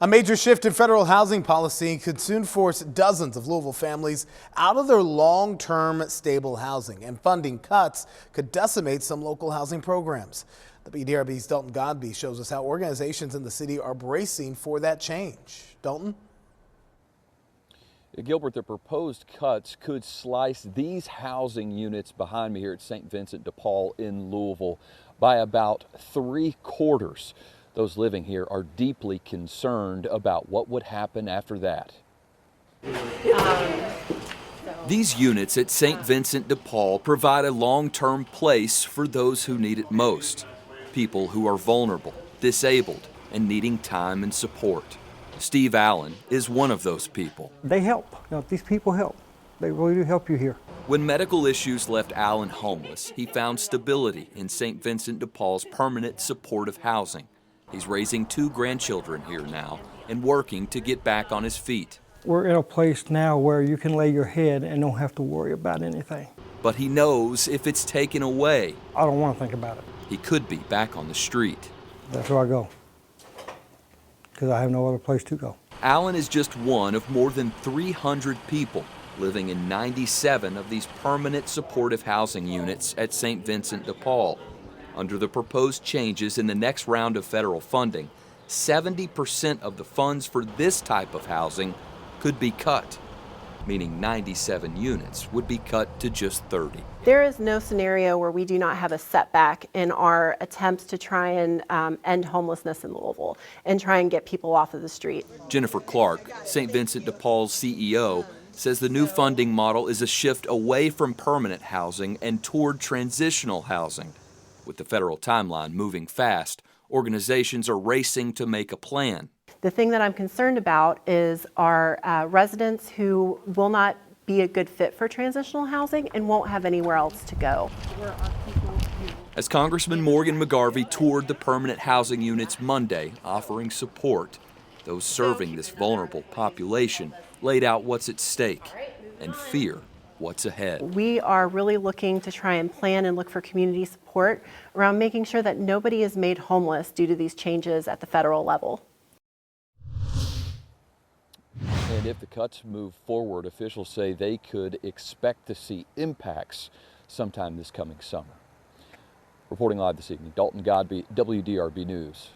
A major shift in federal housing policy could soon force dozens of Louisville families out of their long-term stable housing, and funding cuts could decimate some local housing programs. WDRB's Dalton Godby shows us how organizations in the city are bracing for that change. Dalton? Gilbert, the proposed cuts could slice these housing units behind me here at St. Vincent de Paul in Louisville by about 3/4. Those living here are deeply concerned about what would happen after that. These units at St. Vincent de Paul provide a long-term place for those who need it most. People who are vulnerable, disabled, and needing time and support. Steve Allen is one of those people. They help. These people help. They really do help you here. When medical issues left Allen homeless, he found stability in St. Vincent de Paul's permanent supportive housing. He's raising 2 grandchildren here now and working to get back on his feet. We're in a place now where you can lay your head and don't have to worry about anything. But he knows if it's taken away, I don't want to think about it. he could be back on the street. That's where I go, because I have no other place to go. Allen is just one of more than 300 people living in 97 of these permanent supportive housing units at St. Vincent de Paul. Under the proposed changes in the next round of federal funding, 70% of the funds for this type of housing could be cut, meaning 97 units would be cut to just 30. There is no scenario where we do not have a setback in our attempts to try and end homelessness in Louisville and try and get people off of the street. Jennifer Clark, St. Vincent de Paul's CEO, says the new funding model is a shift away from permanent housing and toward transitional housing. With the federal timeline moving fast, organizations are racing to make a plan. The thing that I'm concerned about is our residents who will not be a good fit for transitional housing and won't have anywhere else to go. As Congressman Morgan McGarvey toured the permanent housing units Monday, offering support, those serving this vulnerable population laid out what's at stake and fear what's ahead. We are really looking to try and plan and look for community support around making sure that nobody is made homeless due to these changes at the federal level. And if the cuts move forward, officials say they could expect to see impacts sometime this coming summer. Reporting live this evening, Dalton Godby, WDRB News.